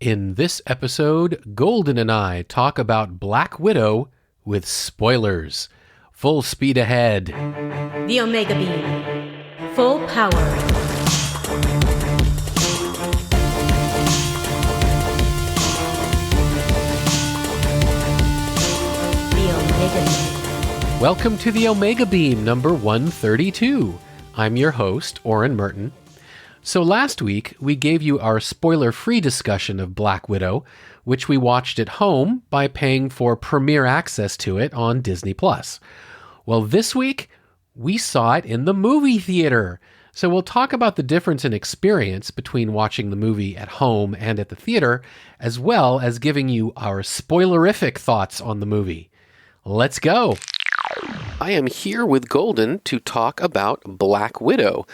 In this episode, Golden and I talk about Black Widow with spoilers. Full speed ahead. The Omega Beam. Full power. The Omega Beam. Welcome to the Omega Beam number 132. I'm your host, Oren Merton. So last week, we gave you our spoiler-free discussion of Black Widow, which we watched at home by paying for premiere access to it on Disney+. Well, this week, we saw it in the movie theater. So we'll talk about the difference in experience between watching the movie at home and at the theater, as well as giving you our spoilerific thoughts on the movie. Let's go! I am here with Golden to talk about Black Widow.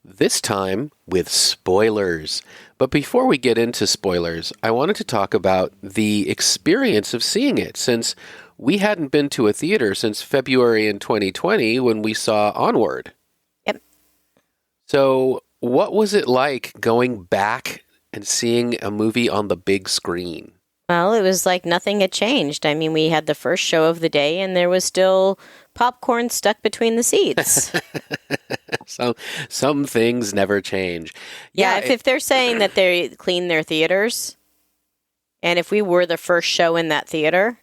This time with spoilers. But before we get into spoilers, I wanted to talk about the experience of seeing it, since we hadn't been to a theater since February in 2020 when we saw Onward. Yep. So what was it like going back and seeing a movie on the big screen? Well, it was like nothing had changed. I mean, we had the first show of the day, and there was still popcorn stuck between the seats. Some things never change. Yeah, if they're saying that they clean their theaters, and if we were the first show in that theater,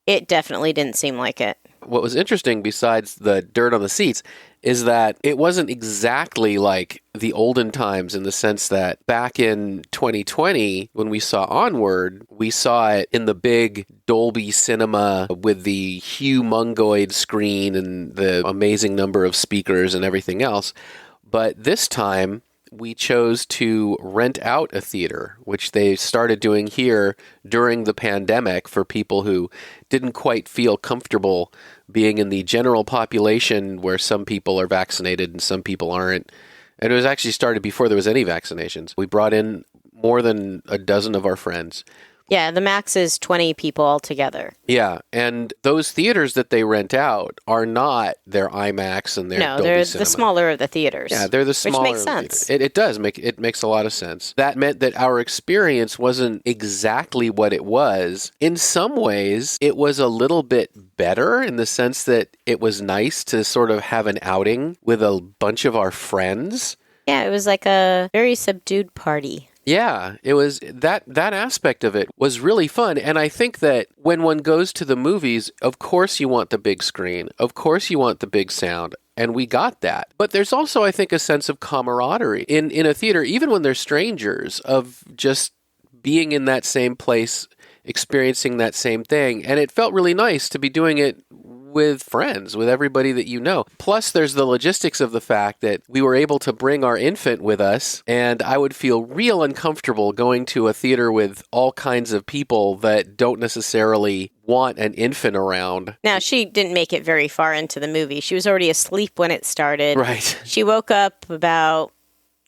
it definitely didn't seem like it. What was interesting, besides the dirt on the seats, is that it wasn't exactly like the olden times in the sense that back in 2020, when we saw Onward, we saw it in the big Dolby Cinema with the humongoid screen and the amazing number of speakers and everything else. But this time, we chose to rent out a theater, which they started doing here during the pandemic for people who didn't quite feel comfortable being in the general population where some people are vaccinated and some people aren't. And it was actually started before there was any vaccinations. We brought in more than a dozen of our friends. Yeah, the max is 20 people altogether. Yeah, and those theaters that they rent out are not their IMAX and their Dolby they're Cinema. the smaller of the theaters. Yeah, they're the smaller. Which makes sense. It does. It makes a lot of sense. That meant that our experience wasn't exactly what it was. In some ways, it was a little bit better in the sense that it was nice to sort of have an outing with a bunch of our friends. Yeah, it was like a very subdued party. Yeah, it was that aspect of it was really fun. And I think that when one goes to the movies, of course you want the big screen. Of course you want the big sound. And we got that. But there's also, I think, a sense of camaraderie in a theater, even when they're strangers, of just being in that same place, experiencing that same thing. And it felt really nice to be doing it with friends, with everybody that you know. Plus, there's the logistics of the fact that we were able to bring our infant with us, and I would feel real uncomfortable going to a theater with all kinds of people that don't necessarily want an infant around. Now, she didn't make it very far into the movie. She was already asleep when it started. Right. She woke up about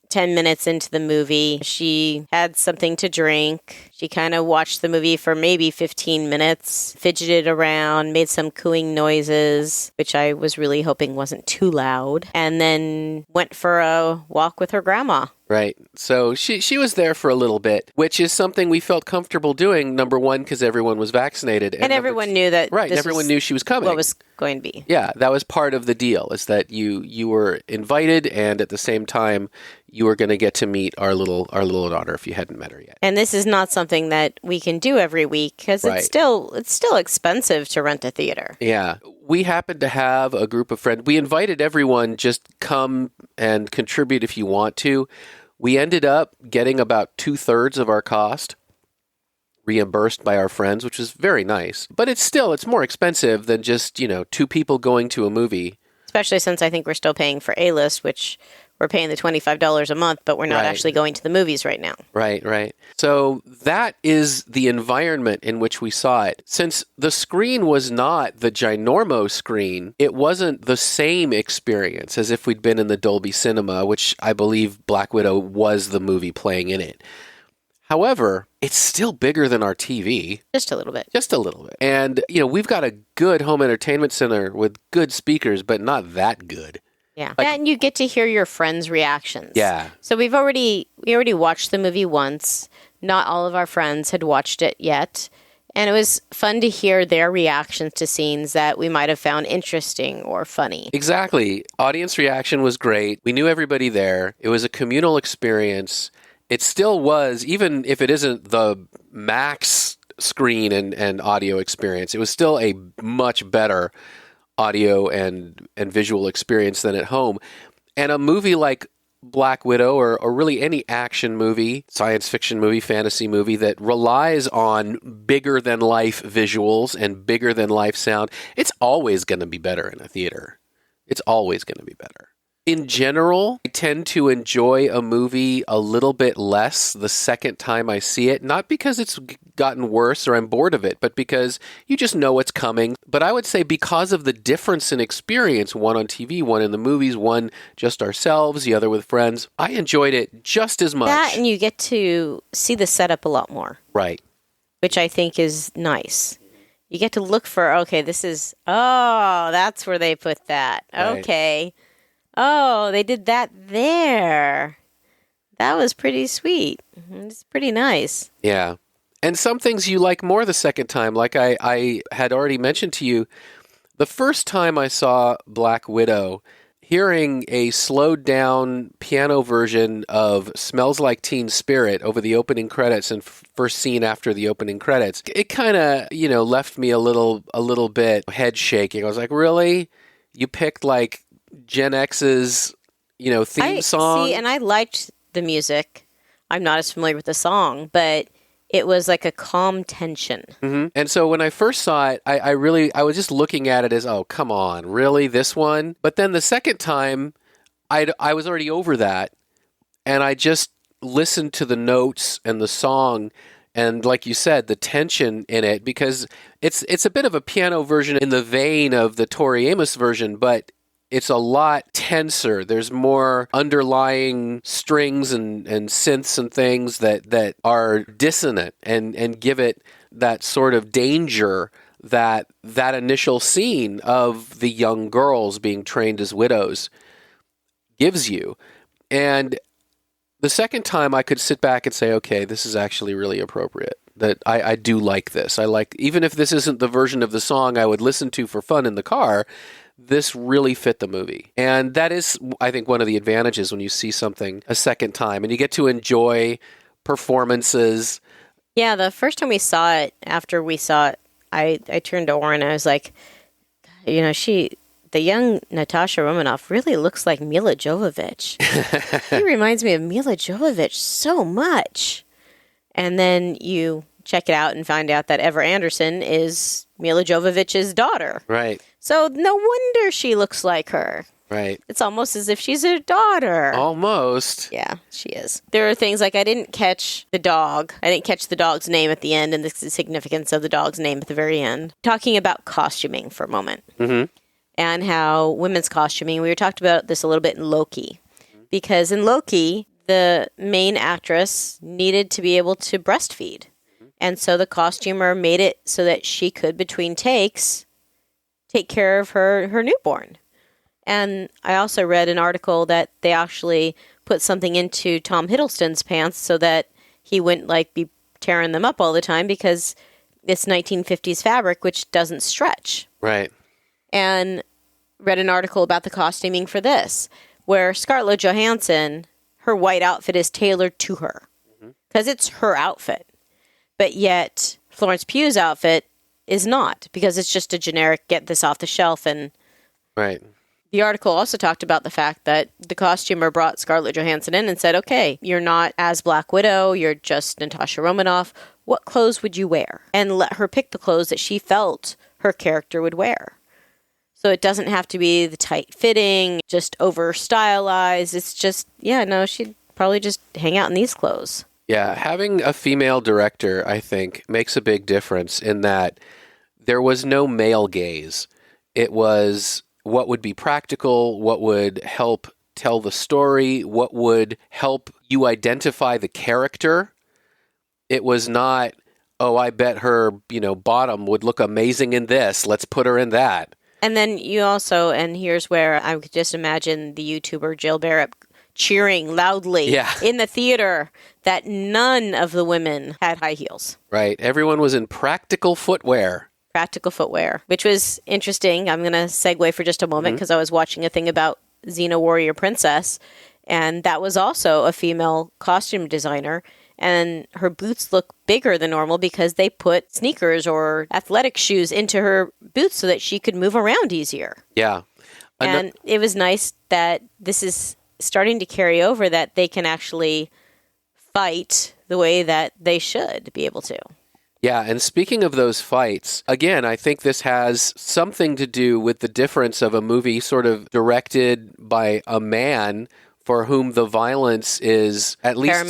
10 minutes into the movie. She had something to drink. She kind of watched the movie for maybe 15 minutes, fidgeted around, made some cooing noises, which I was really hoping wasn't too loud, and then went for a walk with her grandma. Right. So she was there for a little bit, which is something we felt comfortable doing, number one, because everyone was vaccinated. And everyone knew that right, everyone knew she was coming. What was going to be. Yeah, that was part of the deal, is that you were invited, and at the same time, you were going to get to meet our little daughter if you hadn't met her yet. And this is not something that we can do every week, because Right. it's still expensive to rent a theater. Yeah. We happened to have a group of friends. We invited everyone, just come and contribute if you want to. We ended up getting about 2/3 of our cost reimbursed by our friends, which was very nice. But it's more expensive than just, two people going to a movie. Especially since I think we're still paying for A-List, which we're paying the $25 a month, but we're not Right. actually going to the movies right now. Right. So that is the environment in which we saw it. Since the screen was not the ginormo screen, it wasn't the same experience as if we'd been in the Dolby Cinema, which I believe Black Widow was the movie playing in it. However, it's still bigger than our TV. Just a little bit. Just a little bit. And, we've got a good home entertainment center with good speakers, but not that good. Yeah. And you get to hear your friends' reactions. Yeah. So we already watched the movie once. not all of our friends had watched it yet. And it was fun to hear their reactions to scenes that we might have found interesting or funny. Exactly. Audience reaction was great. We knew everybody there. It was a communal experience. It still was, even if it isn't the max screen and audio experience, it was still a much better audio and visual experience than at home. And a movie like Black Widow, or really any action movie, science fiction movie, fantasy movie that relies on bigger than life visuals and bigger than life sound, it's always going to be better in a theater. It's always going to be better. In general, I tend to enjoy a movie a little bit less the second time I see it, not because it's gotten worse or I'm bored of it, but because you just know what's coming. But I would say because of the difference in experience, one on TV, one in the movies, one just ourselves, the other with friends, I enjoyed it just as much. That, and you get to see the setup a lot more. Right. Which I think is nice. You get to look for, okay, this is, oh, that's where they put that. Right. Okay. Oh, they did that there. That was pretty sweet. It's pretty nice. Yeah. And some things you like more the second time. Like I had already mentioned to you, the first time I saw Black Widow, hearing a slowed down piano version of Smells Like Teen Spirit over the opening credits and first scene after the opening credits, it kind of, left me a little bit head shaking. I was like, really? You picked like Gen X's, theme song? See, and I liked the music. I'm not as familiar with the song, but it was like a calm tension. Mm-hmm. And so when I first saw it, I was just looking at it as, oh, come on, really, this one? But then the second time, I was already over that, and I just listened to the notes and the song, and like you said, the tension in it, because it's a bit of a piano version in the vein of the Tori Amos version, but it's a lot tenser. There's more underlying strings and synths and things that are dissonant and give it that sort of danger that initial scene of the young girls being trained as widows gives you. And the second time I could sit back and say, okay, this is actually really appropriate. That I do like this. I like, even if this isn't the version of the song I would listen to for fun in the car, this really fit the movie. And that is, I think, one of the advantages when you see something a second time and you get to enjoy performances. Yeah, the first time we saw it, after we saw it, I turned to Oren and I was like, the young Natasha Romanoff really looks like Mila Jovovich. She reminds me of Mila Jovovich so much. And then you check it out and find out that Ever Anderson is Mila Jovovich's daughter. Right. So no wonder she looks like her. Right. It's almost as if she's her daughter. Almost. Yeah, she is. There are things like I didn't catch the dog. I didn't catch the dog's name at the end and the significance of the dog's name at the very end. Talking about costuming for a moment. Mm-hmm. And how women's costuming, we talked about this a little bit in Loki. Because in Loki, the main actress needed to be able to breastfeed. And so the costumer made it so that she could, between takes, take care of her newborn. And I also read an article that they actually put something into Tom Hiddleston's pants so that he wouldn't be tearing them up all the time because it's 1950s fabric, which doesn't stretch. Right. And read an article about the costuming for this, where Scarlett Johansson, her white outfit is tailored to her because it's her outfit. But yet Florence Pugh's outfit is not, because it's just a generic get this off the shelf. And right. The article also talked about the fact that the costumer brought Scarlett Johansson in and said, okay, you're not as Black Widow, you're just Natasha Romanoff. What clothes would you wear? And let her pick the clothes that she felt her character would wear. So it doesn't have to be the tight fitting, just over stylized. It's just, she'd probably just hang out in these clothes. Yeah, having a female director, I think, makes a big difference in that there was no male gaze. It was what would be practical, what would help tell the story, what would help you identify the character. It was not, oh, I bet her, bottom would look amazing in this. Let's put her in that. And then you also, and here's where I could just imagine the YouTuber Jill cheering loudly Yeah. in the theater that none of the women had high heels. Right. Everyone was in practical footwear. Practical footwear, which was interesting. I'm going to segue for just a moment because I was watching a thing about Xena Warrior Princess, and that was also a female costume designer. And her boots look bigger than normal because they put sneakers or athletic shoes into her boots so that she could move around easier. Yeah. And it was nice that this is starting to carry over, that they can actually fight the way that they should be able to. Yeah, and speaking of those fights, again, I think this has something to do with the difference of a movie sort of directed by a man for whom the violence is at least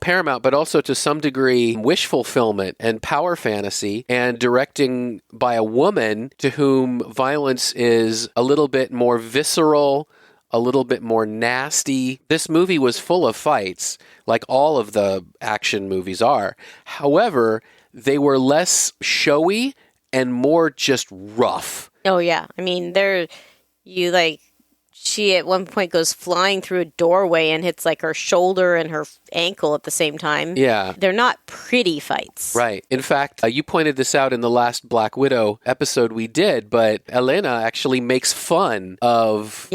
paramount, but also to some degree wish fulfillment and power fantasy, and directing by a woman to whom violence is a little bit more visceral, a little bit more nasty. This movie was full of fights, like all of the action movies are. However, they were less showy and more just rough. Oh, yeah. I mean, she at one point goes flying through a doorway and hits like her shoulder and her ankle at the same time. Yeah. They're not pretty fights. Right. In fact, you pointed this out in the last Black Widow episode we did, but Elena actually makes fun of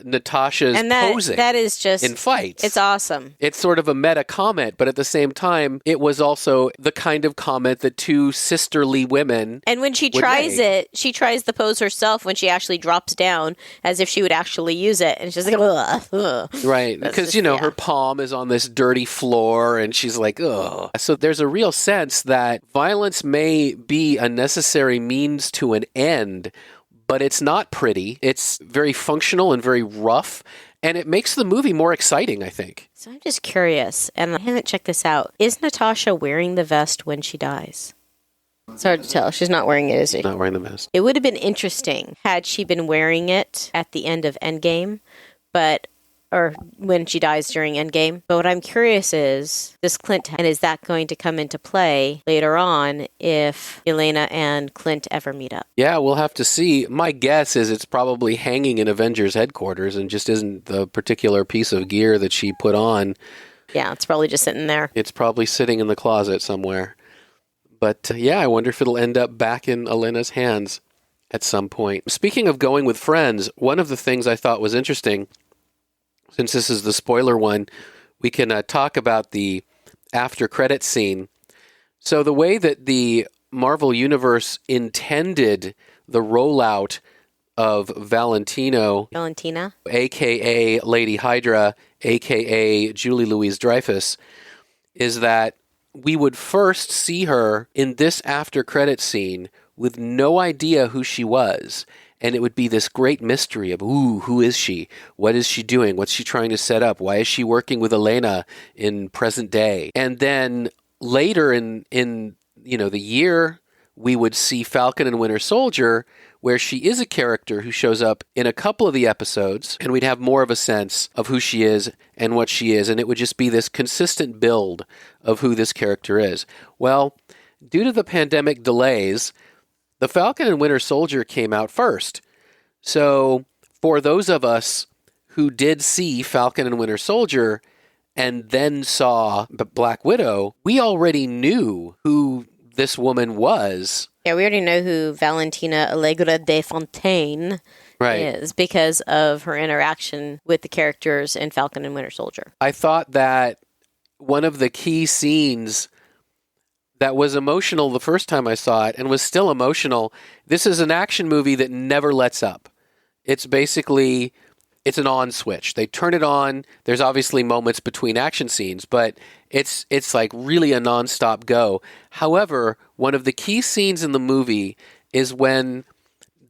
Natasha's posing. That is just in fights. It's awesome. It's sort of a meta comment, but at the same time, it was also the kind of comment that two sisterly women. And when she tries she tries the pose herself when she actually drops down as if she would actually use it. And she's like, ugh, ugh. Right. Because, her palm is on this dirty floor and she's like, ugh. So there's a real sense that violence may be a necessary means to an end, but it's not pretty. It's very functional and very rough. And it makes the movie more exciting, I think. So I'm just curious, and I haven't checked this out. Is Natasha wearing the vest when she dies? It's hard to tell. She's not wearing it, is she? Not wearing the vest. It would have been interesting had she been wearing it at the end of Endgame, or when she dies during Endgame. But what I'm curious is, does Clint, and is that going to come into play later on if Elena and Clint ever meet up? Yeah, we'll have to see. My guess is it's probably hanging in Avengers headquarters and just isn't the particular piece of gear that she put on. Yeah, it's probably just sitting there. It's probably sitting in the closet somewhere. But I wonder if it'll end up back in Elena's hands at some point. Speaking of going with friends, one of the things I thought was interesting, since this is the spoiler one, we can talk about the after credit scene. So the way that the Marvel Universe intended the rollout of Valentina, a.k.a. Lady Hydra, a.k.a. Julie Louis-Dreyfus, is that we would first see her in this after credit scene with no idea who she was. And it would be this great mystery of, who is she? What is she doing? What's she trying to set up? Why is she working with Elena in present day? And then later in the year, we would see Falcon and Winter Soldier, where she is a character who shows up in a couple of the episodes, and we'd have more of a sense of who she is and what she is, and it would just be this consistent build of who this character is. Well, due to the pandemic delays, the Falcon and Winter Soldier came out first. So for those of us who did see Falcon and Winter Soldier and then saw Black Widow, we already knew who this woman was. Yeah, we already know who Valentina Allegra de Fontaine is because of her interaction with the characters in Falcon and Winter Soldier. I thought that one of the key scenes that was emotional the first time I saw it and was still emotional, this is an action movie that never lets up. It's basically, it's an on switch. They turn it on. There's obviously moments between action scenes, but it's like really a nonstop go. However, one of the key scenes in the movie is when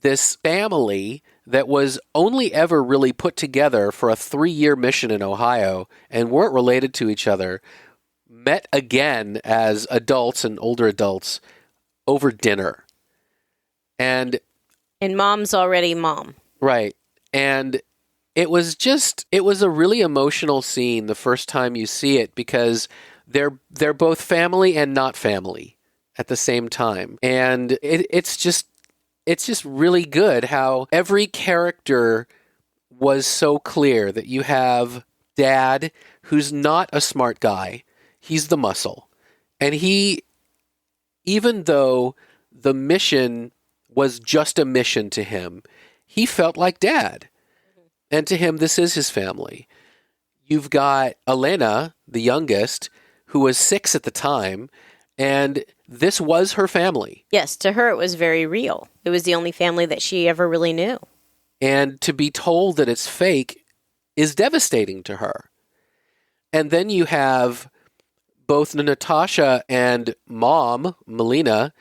this family that was only ever really put together for a 3-year mission in Ohio and weren't related to each other met again as adults and older adults over dinner. And mom's already mom. Right. And it was a really emotional scene the first time you see it because they're both family and not family at the same time. And it's just really good how every character was so clear that you have Dad, who's not a smart guy. He's the muscle. And he, even though the mission was just a mission to him, he felt like Dad. And to him, this is his family. You've got Elena, the youngest, who was 6 at the time, and this was her family. Yes, to her it was very real. It was the only family that she ever really knew. And to be told that it's fake is devastating to her. And then you have both Natasha and Mom, Melina,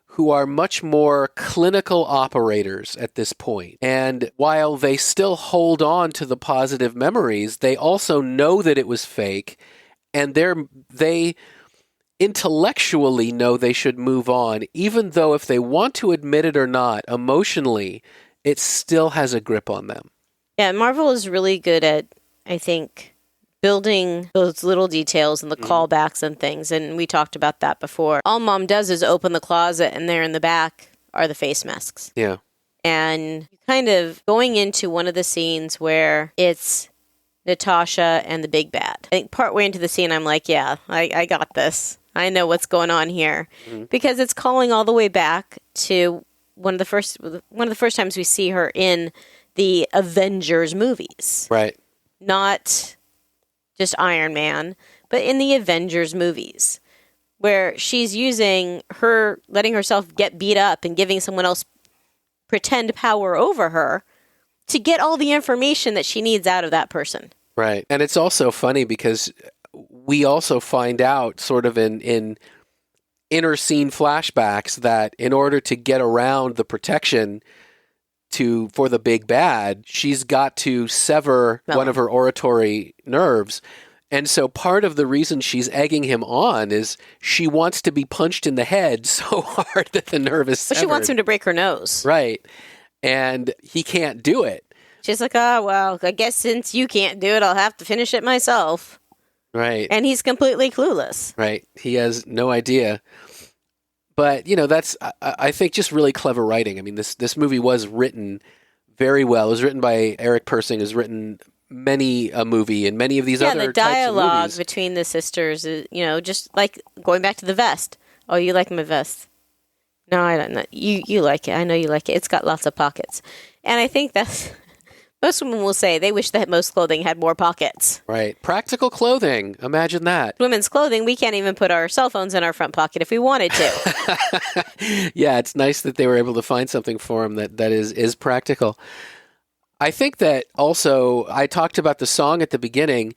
who are much more clinical operators at this point. And while they still hold on to the positive memories, they also know that it was fake, and they intellectually know they should move on, even though if they want to admit it or not, emotionally, it still has a grip on them. Yeah, Marvel is really good at, I think, building those little details and the callbacks and things, and we talked about that before. All Mom does is open the closet, and there in the back are the face masks. Yeah. And kind of going into one of the scenes where it's Natasha and the big bad. I think partway into the scene, I'm like, yeah, I got this. I know what's going on here. Because it's calling all the way back to one of the first times we see her in the Avengers movies. Right. Not just Iron Man, but in the Avengers movies, where she's letting herself get beat up and giving someone else pretend power over her to get all the information that she needs out of that person. Right. And it's also funny because we also find out sort of in inner scene flashbacks that in order to get around the protection for the big bad, she's got to sever one of her oratory nerves. And so part of the reason she's egging him on is she wants to be punched in the head so hard that the nerve is severed. But she wants him to break her nose. Right. And he can't do it. She's like, oh, well, I guess since you can't do it, I'll have to finish it myself. Right. And he's completely clueless. Right. He has no idea. But, that's, I think, just really clever writing. I mean, this movie was written very well. It was written by Eric Persing, who's written many a movie and many of these other types of movies. Yeah, the dialogue between the sisters, just like going back to the vest. Oh, you like my vest? No, I don't know. You like it. I know you like it. It's got lots of pockets. And I think that's... Most women will say they wish that most clothing had more pockets. Right. Practical clothing. Imagine that. Women's clothing, we can't even put our cell phones in our front pocket if we wanted to. Yeah, it's nice that they were able to find something for them that is practical. I think that also, I talked about the song at the beginning.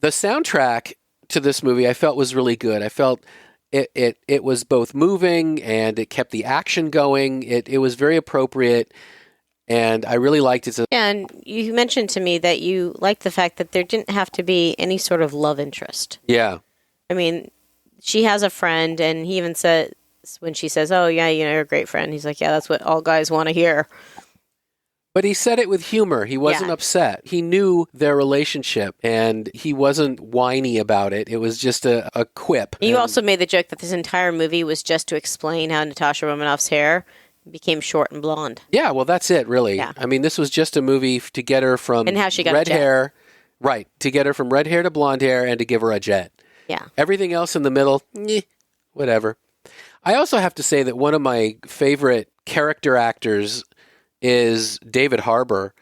The soundtrack to this movie I felt was really good. I felt it was both moving and it kept the action going. It was very appropriate. And I really liked it. And you mentioned to me that you liked the fact that there didn't have to be any sort of love interest. Yeah. I mean, she has a friend, and he even said, when she says, oh, yeah, you're a great friend, he's like, yeah, that's what all guys want to hear. But he said it with humor. He wasn't upset. He knew their relationship, and he wasn't whiny about it. It was just a quip. You also made the joke that this entire movie was just to explain how Natasha Romanoff's hair became short and blonde. Yeah, well, that's it, really. Yeah. I mean, this was just a movie to get her from and how she got red hair. Right, to get her from red hair to blonde hair and to give her a jet. Yeah. Everything else in the middle, whatever. I also have to say that one of my favorite character actors is David Harbour.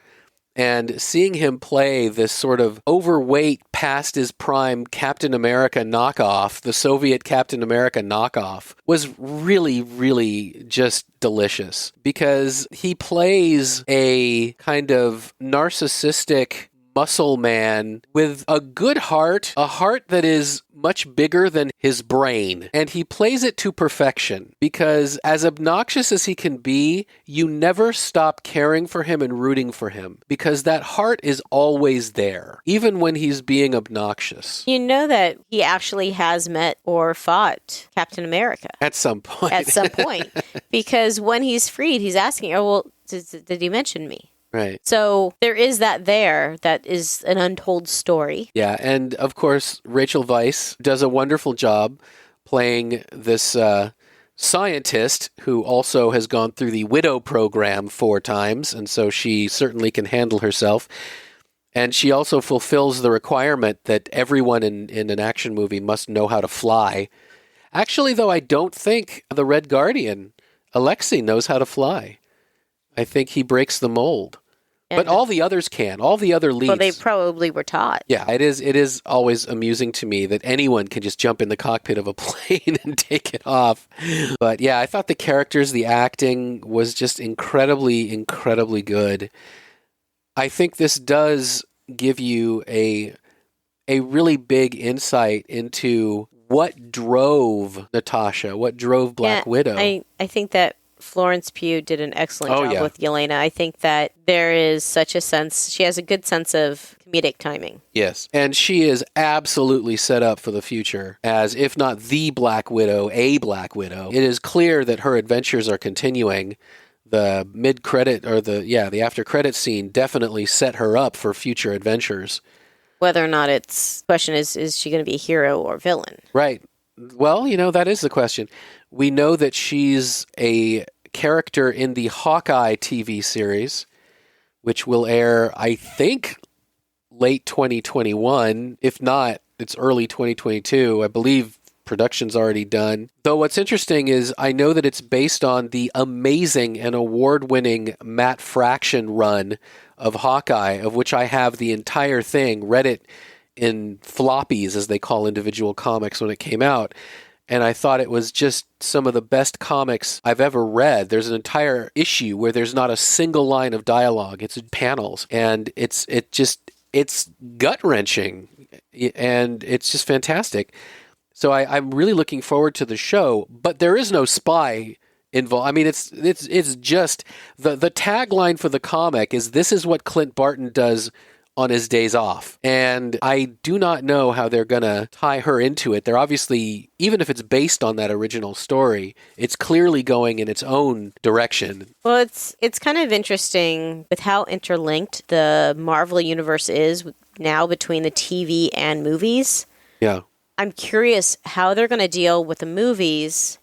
And seeing him play this sort of overweight, past his prime Captain America knockoff, the Soviet Captain America knockoff, was really, really just delicious. Because he plays a kind of narcissistic muscle man with a good heart, a heart that is much bigger than his brain. And he plays it to perfection because as obnoxious as he can be, you never stop caring for him and rooting for him because that heart is always there, even when he's being obnoxious. You know that he actually has met or fought Captain America. At some point. At some point. Because when he's freed, he's asking, oh, well, did he mention me? Right. So there is that is an untold story. Yeah, and of course, Rachel Weisz does a wonderful job playing this scientist who also has gone through the Widow program 4 times, and so she certainly can handle herself. And she also fulfills the requirement that everyone in an action movie must know how to fly. Actually, though, I don't think the Red Guardian, Alexei, knows how to fly. I think he breaks the mold. But all the others can. All the other leads. Well, they probably were taught. Yeah, it is always amusing to me that anyone can just jump in the cockpit of a plane and take it off. But yeah, I thought the characters, the acting was just incredibly, incredibly good. I think this does give you a really big insight into what drove Natasha, what drove Black Widow. I think that Florence Pugh did an excellent job with Yelena. I think that there is such a sense, she has a good sense of comedic timing. Yes, and she is absolutely set up for the future as, if not the Black Widow, a Black Widow. It is clear that her adventures are continuing. The mid-credit, or the after-credit scene definitely set her up for future adventures. Whether or not question is she going to be hero or villain? Right. Well, that is the question. We know that she's a character in the Hawkeye TV series, which will air, I think, late 2021. If not, it's early 2022. I believe production's already done. Though what's interesting is I know that it's based on the amazing and award-winning Matt Fraction run of Hawkeye, of which I have the entire thing, read it in floppies, as they call individual comics, when it came out. And I thought it was just some of the best comics I've ever read. There's an entire issue where there's not a single line of dialogue. It's panels. And it's gut-wrenching. And it's just fantastic. So I'm really looking forward to the show. But there is no spy involved. I mean, it's just the tagline for the comic is, "This is what Clint Barton does on his days off." And I do not know how they're going to tie her into it. They're obviously, even if it's based on that original story, it's clearly going in its own direction. Well, it's kind of interesting with how interlinked the Marvel universe is now between the TV and movies. Yeah. I'm curious how they're going to deal with the movies,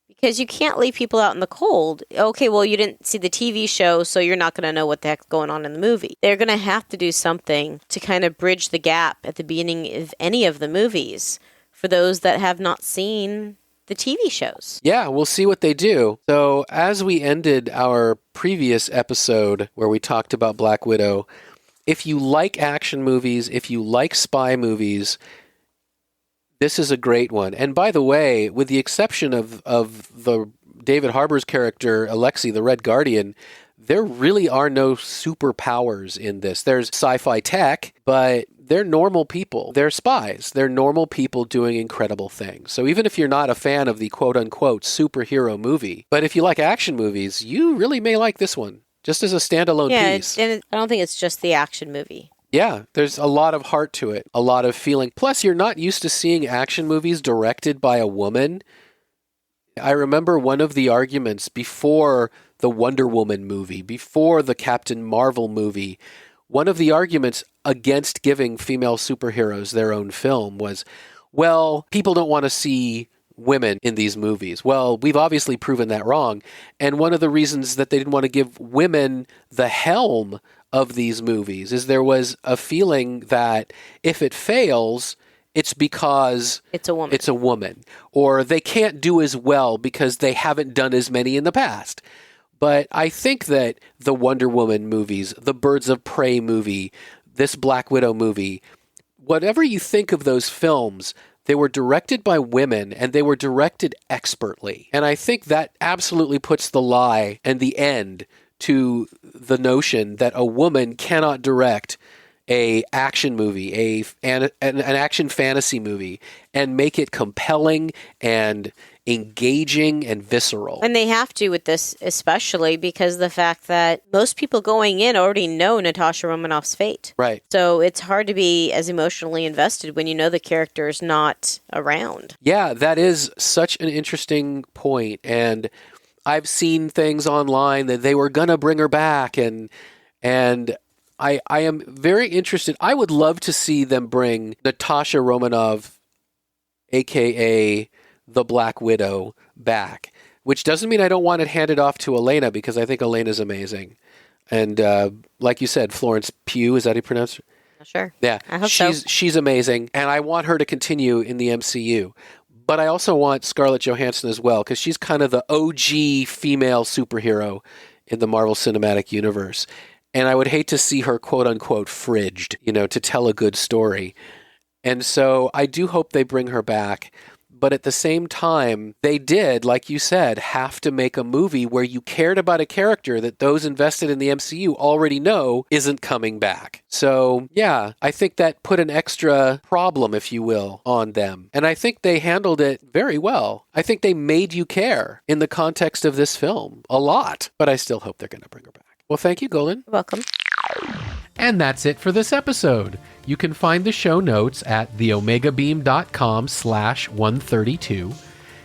because you can't leave people out in the cold. Okay, well, you didn't see the TV show, so you're not going to know what the heck's going on in the movie. They're going to have to do something to kind of bridge the gap at the beginning of any of the movies for those that have not seen the TV shows. Yeah, we'll see what they do. So as we ended our previous episode where we talked about Black Widow, if you like action movies, if you like spy movies, this is a great one. And by the way, with the exception of the David Harbour's character, Alexei, the Red Guardian, there really are no superpowers in this. There's sci-fi tech, but they're normal people. They're spies. They're normal people doing incredible things. So even if you're not a fan of the quote-unquote superhero movie, but if you like action movies, you really may like this one, just as a standalone piece. Yeah, and I don't think it's just the action movie. Yeah, there's a lot of heart to it, a lot of feeling. Plus, you're not used to seeing action movies directed by a woman. I remember one of the arguments before the Wonder Woman movie, before the Captain Marvel movie, one of the arguments against giving female superheroes their own film was, well, people don't want to see women in these movies. Well, we've obviously proven that wrong. And one of the reasons that they didn't want to give women the helm of these movies is there was a feeling that if it fails, it's because it's a woman. Or they can't do as well because they haven't done as many in the past. But I think that the Wonder Woman movies, the Birds of Prey movie, this Black Widow movie, whatever you think of those films, they were directed by women and they were directed expertly. And I think that absolutely puts the lie and the end to the notion that a woman cannot direct a action movie, an action fantasy movie, and make it compelling and engaging and visceral. And they have to with this, especially because the fact that most people going in already know Natasha Romanoff's fate. Right. So it's hard to be as emotionally invested when you know the character is not around. Yeah, that is such an interesting point. And I've seen things online that they were going to bring her back, and I am very interested. I would love to see them bring Natasha Romanoff, a.k.a. the Black Widow back, which doesn't mean I don't want it handed off to Elena, because I think Elena's amazing. And like you said, Florence Pugh, is that how you pronounce her? Sure. Yeah, I hope so. She's amazing, and I want her to continue in the MCU. But I also want Scarlett Johansson as well, because she's kind of the OG female superhero in the Marvel Cinematic Universe. And I would hate to see her, quote-unquote, fridged, to tell a good story. And so I do hope they bring her back. But at the same time, they did, like you said, have to make a movie where you cared about a character that those invested in the MCU already know isn't coming back. So, yeah, I think that put an extra problem, if you will, on them. And I think they handled it very well. I think they made you care in the context of this film a lot. But I still hope they're going to bring her back. Well, thank you, Golden. You're welcome. And that's it for this episode. You can find the show notes at theomegabeam.com/132.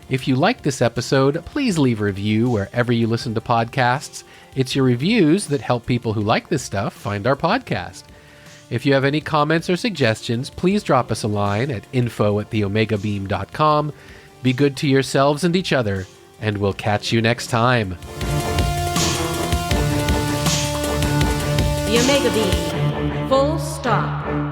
If you like this episode, please leave a review wherever you listen to podcasts. It's your reviews that help people who like this stuff find our podcast. If you have any comments or suggestions, please drop us a line at info@theomegabeam.com. Be good to yourselves and each other, and we'll catch you next time. The Omega Beam. Full stop.